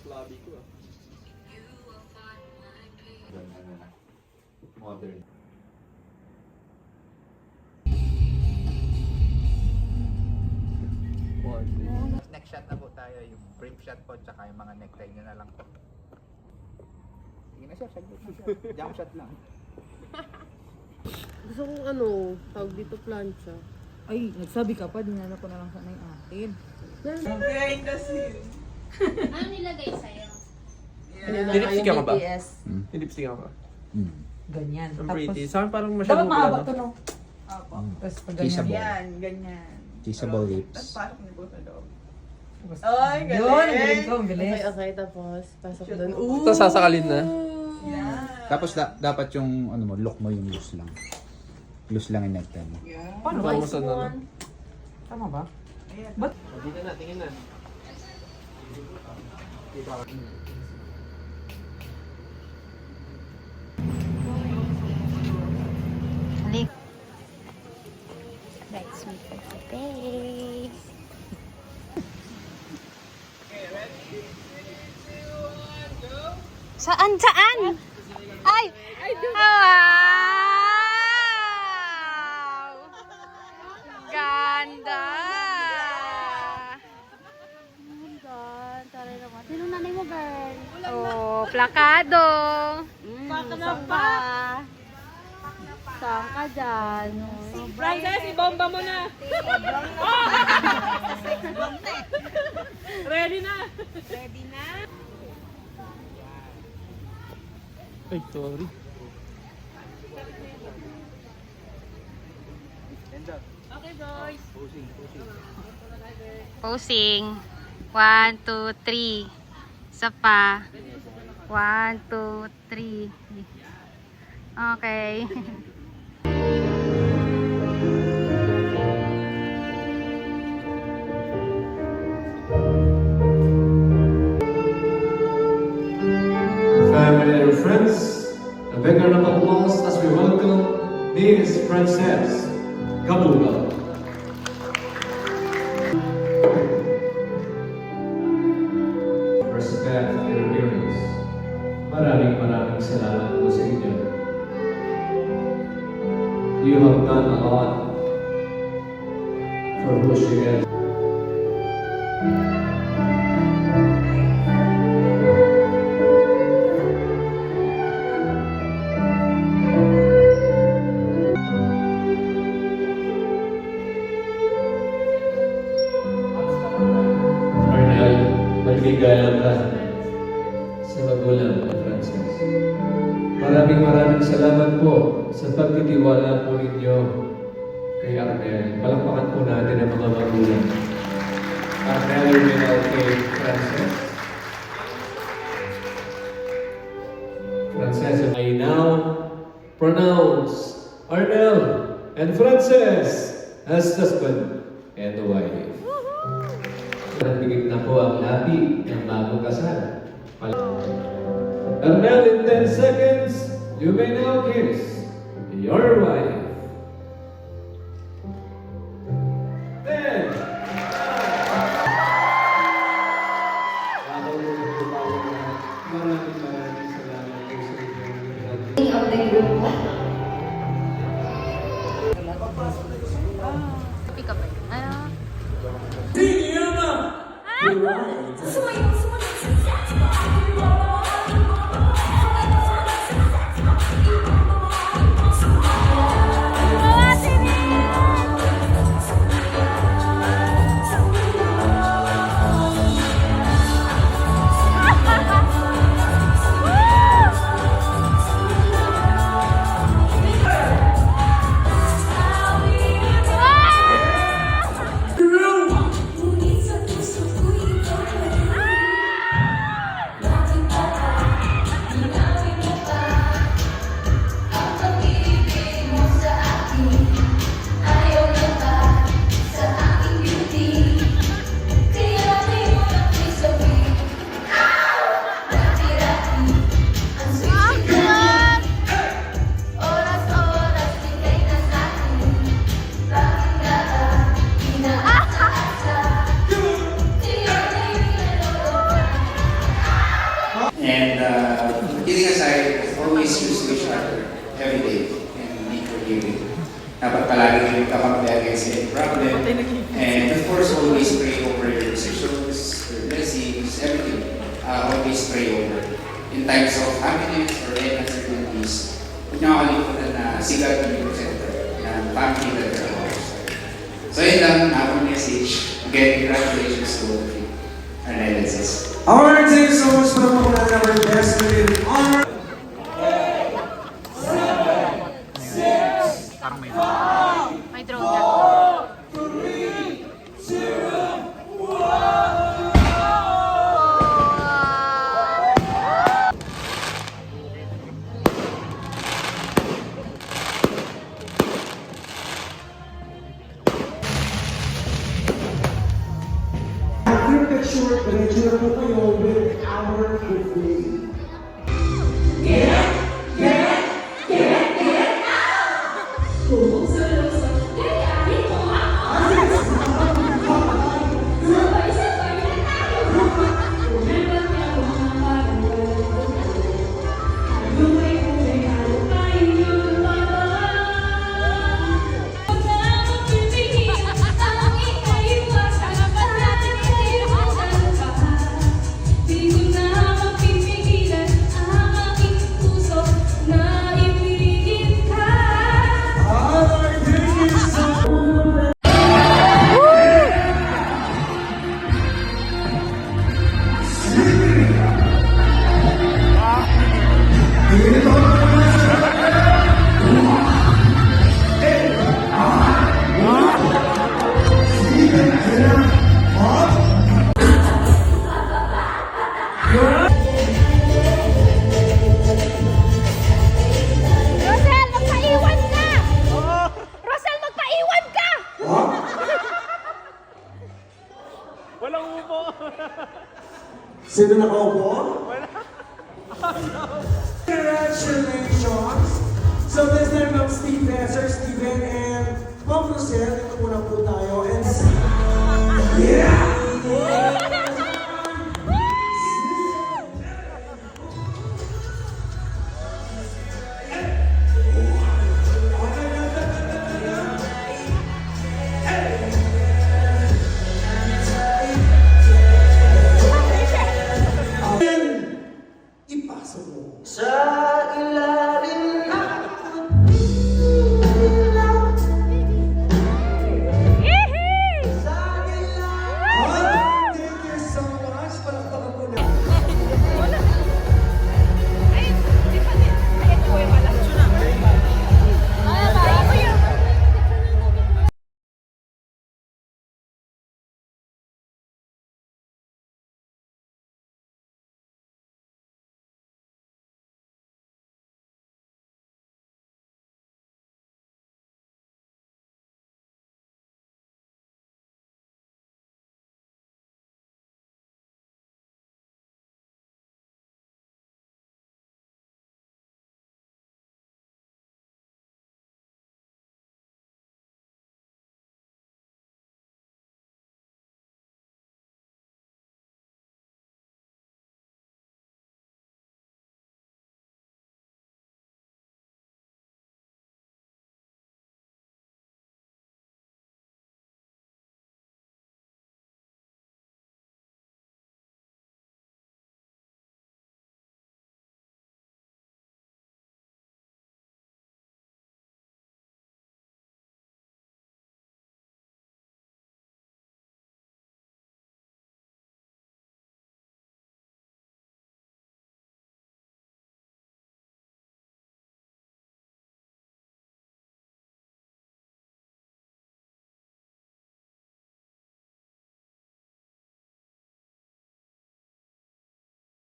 labi ko ah. Modern. Next shot na po tayo, yung brief shot po, tsaka yung mga necktie nyo na lang po. Sige na siya, saglit na siya. Jump shot lang. Gusto kong ano, tawag dito plancha. Ay, nagsabi ka pa, dinala ko na lang sana yung akin. Behind the scene. Ano nilagay sa'yo? Dinipstick ka ba? BTS. Dinipstick ka ba? Ganyan. Ang Tapos, pretty. Saan parang dapat masyadong mahaba wala, to, no? no? Apo. Tapos pag Kissable. ganyan. Yan, ganyan. Kissable lips. Tapos parang niyo po sa loob. Ay, galing. yun, ang galing ko, ang Okay, bilis. okay, tapos pasok doon. Ito sasakalin na. Yan. Tapos dapat yung ano mo, look mo yung loose lang. Loose lang yung necktie mo. Paano ba? Paano mo sa ano? Tama ba? Dito na, tingin na. Halik. Let's meet for today. Saan? Saan? Ay! Wow! Ganda! Taray naman. Sino nanay mo, girl? Oh, plakado. Saan pa? Saan ka dyan? Frances, ibomba mo na! Ready na! Ay, sorry. Posing. 1, 2, 3. Isa pa. 1, 2, 3. Okay. Family and friends, a big round of applause as we welcome Miss Frances Kabuga. Respect your appearance. Maraming salamat po sa inyo. You have done a lot for who she is. Arnel, maligayang ka sa magulang na Frances. Maraming salamat po sa pagtitiwala po ninyo kay Arnel. Palakpakan po natin ang mga magulang. Arnel Rinal kay Frances. Frances, I now pronounce Arnel and Frances as husband and wife. Nagbigay na po ang labi ng bagong kasal. Arnel, in 10 seconds, you may now kiss your wife. 10. Maraming salamat po sa inyo. Pick up. Ano? every day and be forgiving. Dapat palagi rin kapag against any problem. And of course, always pray over your decisions, your blessings, everything. Always pray over. In times of happiness or any uncertainties, huwag niyo kakalimutan na si God yung center ng family that you're always. So yun lang, akong message. Again, congratulations to all of you. And I let this. Alright, thank you so much for the moment. Our best with honor. May drone na. After picture, picture po kayo with our buffet. Rosel, magpaiwan ka! Rosel, magpaiwan ka! Sino nakaupo? Wala. Congratulations! So this time, Ma'am Steve Besser, Steven, and Ma'am Rosel, dito muna po tayo. And